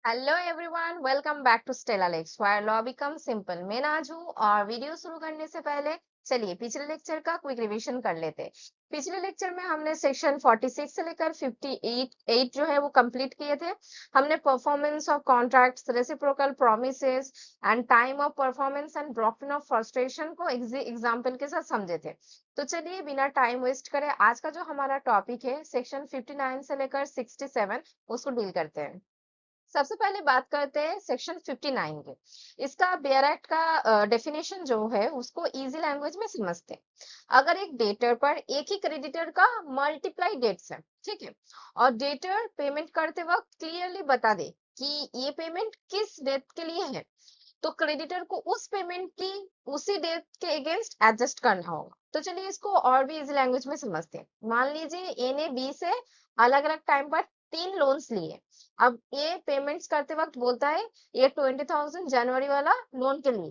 Hello everyone, welcome back to Stella lex wire law become simple. मैं नाज हूँ और video शुरू करने से पहले चलिए पिछले लेक्चर का क्विक रिवीजन कर लेते हैं। पिछले लेक्चर में हमने सेक्शन 46 से लेकर 58 जो है वो कंप्लीट किए थे। हमने performance of contracts, reciprocal promises and time of performance and dropping of frustration को एग्जाम्पल के साथ समझे थे। तो चलिए बिना टाइम वेस्ट करे आज का जो हमारा टॉपिक है सेक्शन 59 से लेकर 67 उसको डील करते हैं। सबसे पहले बात करते हैं सेक्शन 59 की। इसका बेयर एक्ट का डेफिनेशन जो है उसको इजी लैंग्वेज में समझते हैं। अगर एक डेटर पर एक ही क्रेडिटर का मल्टीप्लाई डेट्स है, ठीक है, और डेटर पेमेंट करते वक्त क्लियरली बता दे कि ये पेमेंट किस डेट के लिए है, तो क्रेडिटर को उस पेमेंट की उसी डेट के अगेंस्ट एडजस्ट करना होगा। तो चलिए इसको और भी इजी लैंग्वेज में समझते हैं। मान लीजिए ए ने बी से अलग अलग टाइम पर 3 लोन्स लिए। अब ये पेमेंट्स करते वक्त बोलता है ये 20,000 जनवरी वाला लोन के लिए।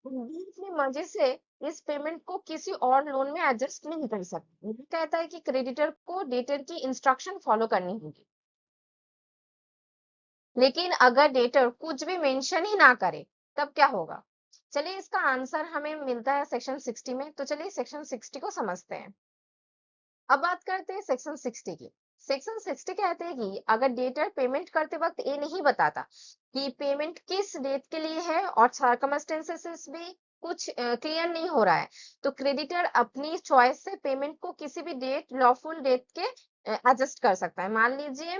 बी अपनी मर्जी से इस पेमेंट को किसी और लोन में एडजस्ट नहीं कर सकता। ये कहता है कि क्रेडिटर को डेटर की इंस्ट्रक्शन फॉलो करनी होगी। लेकिन अगर डेटर कुछ भी मेंशन ही ना करे तब क्या होगा? चलिए इसका आंसर हमें मिलता है सेक्शन 60 में। तो चलिए सेक्शन 60 को समझते हैं। अब बात करते हैं सेक्शन 60 की। सेक्शन 60 कहते हैं कि अगर डेटर पेमेंट करते वक्त ये नहीं बताता कि पेमेंट किस डेट के लिए है और सर्कमस्टेंसेस भी कुछ क्लियर नहीं हो रहा है, तो क्रेडिटर अपनी चॉइस से पेमेंट को किसी भी डेट, लॉफुल डेट के एडजस्ट कर सकता है। मान लीजिए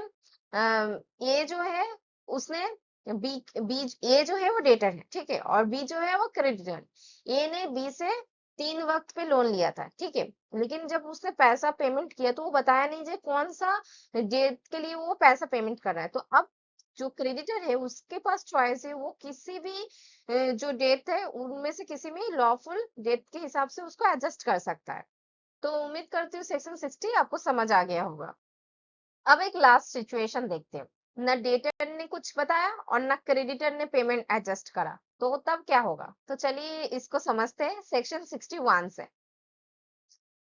ये जो है उसने बी बी ए जो है वो डेटर है, ठीक है, और बी जो है वो क्रेडिटर। ए ने बी से 3 वक्त पे लोन लिया था, ठीक है, लेकिन जब उसने पैसा पेमेंट किया तो वो बताया नहीं जे कौन सा डेट के लिए वो पैसा पेमेंट कर रहा है। तो अब जो क्रेडिटर है उसके पास चॉइस है, वो किसी भी जो डेट है उनमें से किसी में लॉफुल डेट के हिसाब से उसको एडजस्ट कर सकता है। तो उम्मीद करती हूँ सेक्शन 60 आपको समझ आ गया होगा। अब एक लास्ट सिचुएशन देखते हैं। न डेटर ने कुछ बताया और न क्रेडिटर ने पेमेंट एडजस्ट करा, तो तब क्या होगा? तो चलिए इसको समझते हैं सेक्शन 61 से।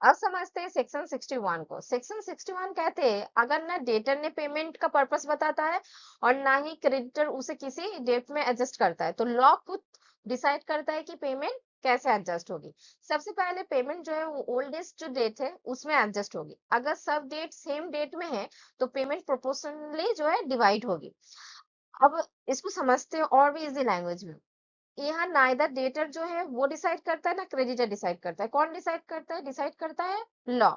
अब समझते हैं सेक्शन 61 को। सेक्शन 61 कहते हैं अगर ना डेटर ने पेमेंट का पर्पस बताता है और ना ही क्रेडिटर उसे किसी डेट में एडजस्ट करता है, तो लॉ खुद डिसाइड करता है कि पेमेंट कैसे एडजस्ट होगी। सबसे पहले पेमेंट जो है वो ओल्डेस्ट जो डेट है उसमें एडजस्ट होगी। अगर सब डेट सेम डेट में है तो पेमेंट प्रोपोर्शनली जो है डिवाइड होगी। अब इसको समझते हैं और भी इजी लैंग्वेज में। यहाँ नाइदर डेटर जो है वो डिसाइड करता है ना क्रेडिटर डिसाइड करता है। कौन डिसाइड करता है? डिसाइड करता है लॉ।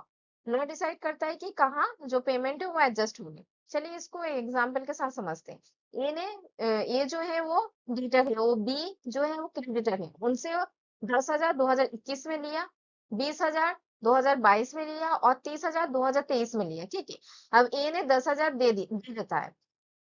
लॉ डिसाइड करता है कि कहाँ जो पेमेंट है वो एडजस्ट होगी। चलिए इसको एग्जांपल के साथ समझते हैं। ये जो है वो डेटर है, वो बी जो है वो क्रेडिटर है। उनसे 10,000 2021 में लिया, 20,000 2022 में लिया और 30,000 2023 में लिया, ठीक है। अब ए ने 10,000 दे देता है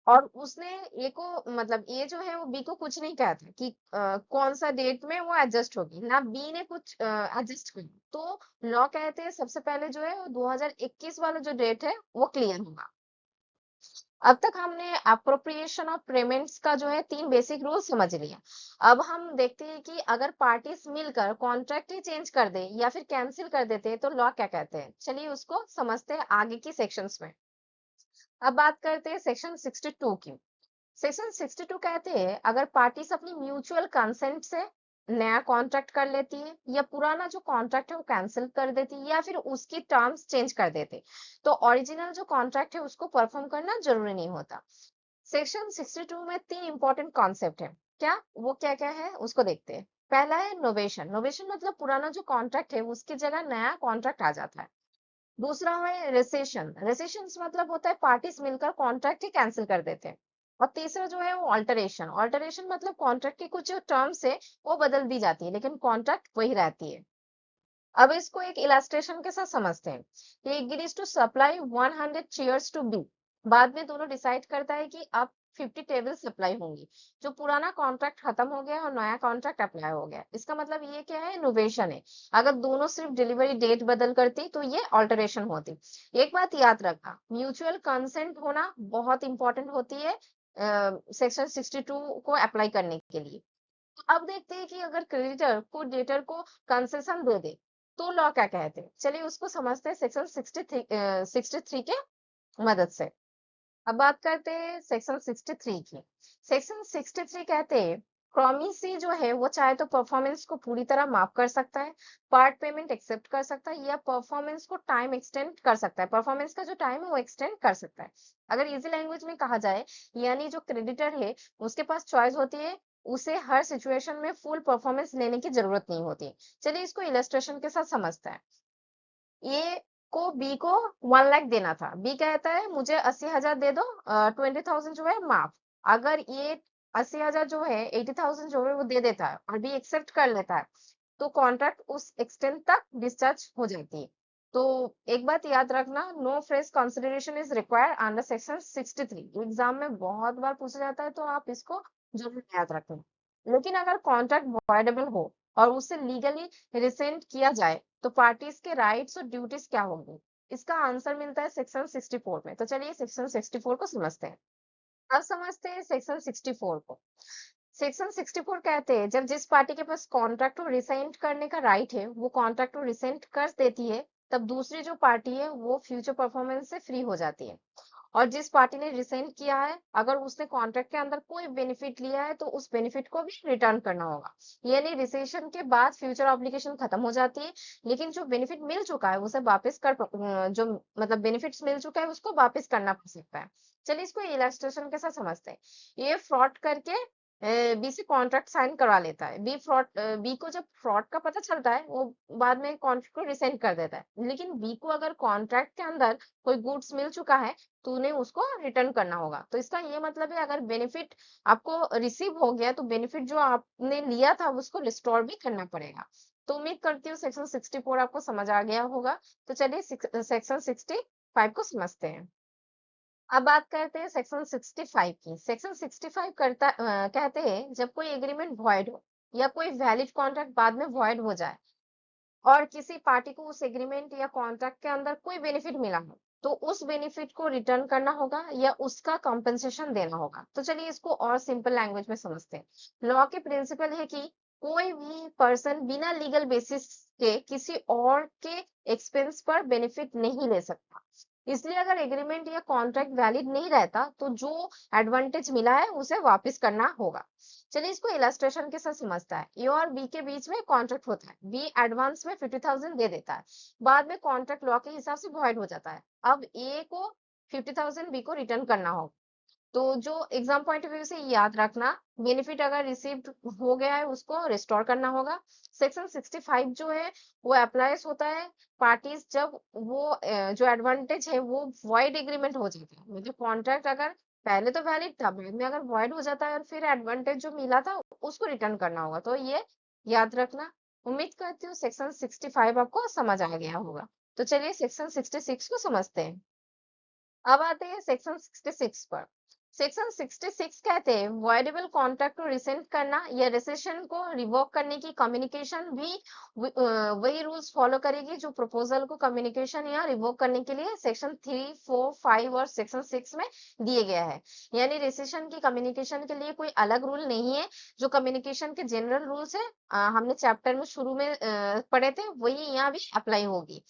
और उसने ए को, मतलब ए जो है वो बी को कुछ नहीं कहा था कि कौन सा डेट में वो एडजस्ट होगी, ना बी ने कुछ एडजस्ट किया। तो लॉ कहते हैं सबसे पहले जो है वो 2021 वाला जो डेट है वो क्लियर होगा। अब तक हमने अप्रोप्रिएशन ऑफ पेमेंट्स का जो है 3 बेसिक रूल समझ लिया। अब हम देखते हैं कि अगर पार्टीज मिलकर कॉन्ट्रैक्ट ही चेंज कर दे या फिर कैंसिल कर देते हैं तो लॉ क्या कहते हैं। चलिए उसको समझते हैं आगे की सेक्शंस में। अब बात करते हैं सेक्शन 62 की। सेक्शन 62 कहते हैं अगर पार्टीज अपनी म्यूचुअल कंसेंट से नया कॉन्ट्रैक्ट कर लेती है या पुराना जो कॉन्ट्रैक्ट है वो कैंसिल कर देती है या फिर उसकी टर्म्स चेंज कर देते, तो ओरिजिनल जो कॉन्ट्रैक्ट है उसको परफॉर्म करना जरूरी नहीं होता। सेक्शन 62 में 3 इंपॉर्टेंट कॉन्सेप्ट है। क्या वो क्या क्या है उसको देखते हैं। पहला है नोवेशन। नोवेशन मतलब पुराना जो कॉन्ट्रैक्ट है उसकी जगह नया कॉन्ट्रैक्ट आ जाता है। दूसरा है रेसेशन। रेसेशन मतलब होता है पार्टीज मिलकर कॉन्ट्रैक्ट ही कैंसिल कर देते हैं। और तीसरा जो है वो ऑल्टरेशन। ऑल्टरेशन मतलब कॉन्ट्रैक्ट की कुछ जो टर्म्स है वो बदल दी जाती है लेकिन कॉन्ट्रैक्ट वही रहती है। अब इसको एक इलास्ट्रेशन के साथ समझते हैं। he agrees to supply 100 chairs to B। बाद में दोनों डिसाइड करता है कि अब 50 टेबल सप्लाई होंगी। जो पुराना कॉन्ट्रैक्ट खत्म हो गया और नया कॉन्ट्रैक्ट अप्लाई हो गया, इसका मतलब ये क्या है? इनोवेशन है। अगर दोनों सिर्फ डिलीवरी डेट बदल करती तो ये ऑल्टरेशन होती। एक बात याद रखना, म्यूचुअल कंसेंट होना बहुत इंपॉर्टेंट होती है सेक्शन 62 को अप्लाई करने के लिए। अब देखते हैं कि अगर क्रेडिटर को डेटर को कंसेशन दे दे तो लॉ क्या कहते हैं। चलिए उसको समझते हैं सेक्शन 63 के मदद से। अब बात करते हैं सेक्शन 63 की। सेक्शन 63 कहते हैं प्रॉमिसी जो है वो चाहे तो परफॉर्मेंस को पूरी तरह माफ कर सकता है, पार्ट पेमेंट एक्सेप्ट कर सकता है या परफॉर्मेंस को टाइम एक्सटेंड कर सकता है। परफॉर्मेंस का जो टाइम है वो एक्सटेंड कर सकता है। अगर इजी लैंग्वेज में कहा जाए, यानी जो क्रेडिटर है उसके पास चॉइस होती है, उसे हर सिचुएशन में फुल परफॉर्मेंस लेने की जरूरत नहीं होती। चलिए इसको इलस्ट्रेशन के साथ समझते हैं। ए को बी को 1 लाख देना था। बी कहता है मुझे 80,000 दे दो, 20,000 जो है माफ। अगर ये 80,000 जो है 80,000 जो है वो दे देता है और बी एक्सेप्ट कर लेता है, तो कॉन्ट्रैक्ट उस एक्सटेंट तक डिस्चार्ज हो जाती है। तो एक बात याद रखना, no fresh consideration is required under section 63। Exam में बहुत बार पूछा जाता है, तो आप इसको जरूर याद रखें। लेकिन अगर कॉन्ट्रैक्ट वॉइडेबल हो और उसे लीगली रिसेंट किया जाए, तो पार्टीज के राइट्स और ड्यूटीज क्या होंगी? इसका आंसर मिलता है सेक्शन 64 में। तो चलिए सेक्शन 64 को समझते हैं। अब समझते हैं सेक्शन 64 को। सेक्शन 64 कहते हैं जब जिस पार्टी के पास कॉन्ट्रैक्ट को रिसेंट करने का राइट है वो कॉन्ट्रैक्ट को रिसेंट कर देती है, तब दूसरी जो पार्टी है वो फ्यूचर परफॉर्मेंस से फ्री हो जाती है। और जिस पार्टी ने रिसेंट किया है, अगर उसने कॉन्ट्रैक्ट के अंदर कोई बेनिफिट लिया है तो उस बेनिफिट को भी रिटर्न करना होगा। यानी रिसेशन के बाद फ्यूचर ऑब्लिगेशन खत्म हो जाती है, लेकिन जो बेनिफिट मिल चुका है उसे वापस जो मतलब बेनिफिट्स मिल चुका है उसको वापस करना पड़ सकता है। चलिए इसको इलस्ट्रेशन के साथ समझते हैं। ये फ्रॉड करके बी से कॉन्ट्रैक्ट साइन करवा लेता है। बी को जब फ्रॉड का पता चलता है वो बाद में कॉन्ट्रैक्ट को रिसेंड कर देता है। लेकिन बी को अगर कॉन्ट्रैक्ट के अंदर कोई गुड्स मिल चुका है तो उन्हें उसको रिटर्न करना होगा। तो इसका ये मतलब है अगर बेनिफिट आपको रिसीव हो गया तो बेनिफिट जो आपने लिया था उसको रिस्टोर भी करना पड़ेगा। तो उम्मीद करती हूँ सेक्शन 64 आपको समझ आ गया होगा। तो चलिए सेक्शन 65 को समझते हैं। अब बात करते हैं सेक्शन 65 की। सेक्शन 65 कहते हैं जब कोई एग्रीमेंट वॉइड हो या कोई वैलिड कॉन्ट्रैक्ट बाद में वॉइड हो जाए और किसी पार्टी को उस एग्रीमेंट या कॉन्ट्रैक्ट के अंदर कोई बेनिफिट मिला हो, तो उस बेनिफिट को रिटर्न करना होगा या उसका कंपनसेशन देना होगा। तो चलिए इसको और सिंपल लैंग्वेज में समझते हैं। लॉ के प्रिंसिपल है कि कोई भी पर्सन बिना लीगल बेसिस के किसी और के एक्सपेंस पर बेनिफिट नहीं ले सकता। इसलिए अगर एग्रीमेंट या कॉन्ट्रैक्ट वैलिड नहीं रहता तो जो एडवांटेज मिला है उसे वापस करना होगा। चलिए इसको इलस्ट्रेशन के साथ समझता है। ए और बी के बीच में कॉन्ट्रैक्ट होता है। बी एडवांस में 50,000 दे देता है, बाद में कॉन्ट्रैक्ट लॉ के हिसाब से वॉइड हो जाता है। अब ए को 50,000 बी को रिटर्न करना होगा। तो जो एग्जाम पॉइंट ऑफ व्यू से याद रखना, बेनिफिट अगर रिसीव्ड हो गया है उसको रिस्टोर करना होगा। सेक्शन 65 जो है वो अप्लाइज होता है पार्टीज जब वो जो एडवांटेज है वो वॉइड एग्रीमेंट हो जाता है। मतलब कॉन्ट्रैक्ट अगर पहले तो वैलिड था, बाद में अगर वॉइड हो जाता है और फिर एडवांटेज जो मिला था उसको रिटर्न करना होगा। तो ये याद रखना। उम्मीद करती हूँ सेक्शन 65 आपको समझ आ गया होगा। तो चलिए सेक्शन 66 को समझते हैं। अब आते हैं सेक्शन 66 पर। सेक्शन 66 कहते हैं वॉइडेबल कॉन्ट्रैक्ट को रिसेंट करना या रिसेशन को रिवोक करने की कम्युनिकेशन भी वही रूल्स फॉलो करेगी जो प्रपोजल को कम्युनिकेशन या रिवोक करने के लिए सेक्शन 3, 4, 5 और सेक्शन 6 में दिए गया है। यानी रिसेशन की कम्युनिकेशन के लिए कोई अलग रूल नहीं है। जो कम्युनिकेशन के जनरल रूल्स है हमने चैप्टर में शुरू में पढ़े थे, वही यहाँ भी अप्लाई होगी।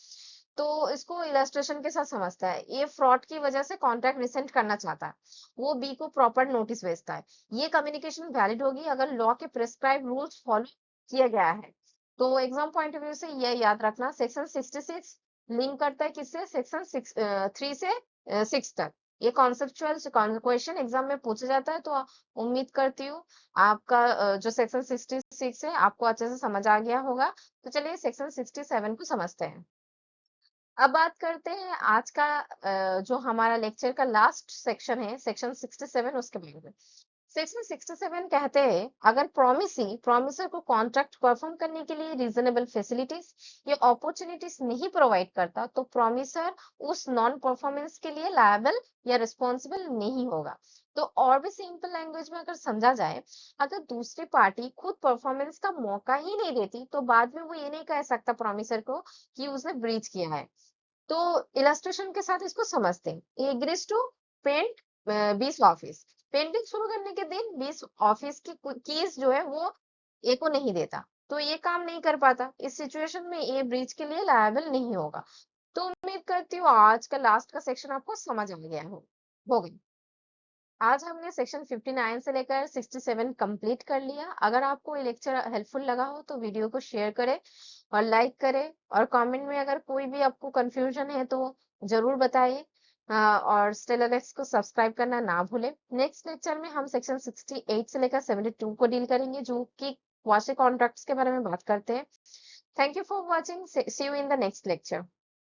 तो इसको इलस्ट्रेशन के साथ समझता है। ये फ्रॉड की वजह से कॉन्ट्रैक्ट रिसेंट करना चाहता है, वो बी को प्रॉपर नोटिस भेजता है। ये कम्युनिकेशन वैलिड होगी अगर लॉ के प्रिस्क्राइब रूल्स फॉलो किया गया है। तो एग्जाम पॉइंट ऑफ व्यू से ये याद रखना, सेक्शन 66 लिंक करता है किससे, सेक्शन 3 से 6 तक। ये कॉन्सेप्चुअल क्वेश्चन एग्जाम में पूछा जाता है। तो उम्मीद करती हूँ आपका जो सेक्शन 66 है आपको अच्छे से समझ आ गया होगा। तो चलिए सेक्शन 67 को समझते हैं। अब बात करते हैं आज का जो हमारा लेक्चर का लास्ट सेक्शन है, सेक्शन 67, उसके बारे में। सेक्शन 67 कहते हैं अगर प्रॉमिसर को कॉन्ट्रैक्ट परफॉर्म करने के लिए रीजनेबल फैसिलिटीज या अपॉर्चुनिटीज नहीं प्रोवाइड करता तो प्रॉमिसर उस नॉन परफॉर्मेंस के लिए लायबल या रिस्पॉन्सिबल नहीं होगा। तो और भी सिंपल लैंग्वेज में अगर समझा जाए, अगर दूसरी पार्टी खुद परफॉर्मेंस का मौका ही नहीं देती तो बाद में वो ये नहीं कह सकता प्रॉमिसर को कि उसने ब्रीच किया है। तो इलस्ट्रेशन के साथ इसको समझते हैं। Agrees to paint 20 office. Painting शुरू करने के दिन 20 ऑफिस की कीज जो है वो ए को नहीं देता, तो ये काम नहीं कर पाता। इस सिचुएशन में ए ब्रीच के लिए लायबल नहीं होगा। तो उम्मीद करती हूँ आज का लास्ट का सेक्शन आपको समझ आ गया हो। हो गई। आज हमने सेक्शन 59 से लेकर 67 कंप्लीट कर लिया। अगर आपको ये लेक्चर हेल्पफुल लगा हो तो वीडियो को शेयर करें और लाइक करें, और कमेंट में अगर कोई भी आपको कंफ्यूजन है तो जरूर बताइए। और स्टेलरएक्स को सब्सक्राइब करना ना भूलें। नेक्स्ट लेक्चर में हम सेक्शन 68 से लेकर 72 को डील करेंगे, जो कि क्वासी कॉन्ट्रैक्ट्स के बारे में बात करते हैं। Thank you for watching. See you in the next lecture.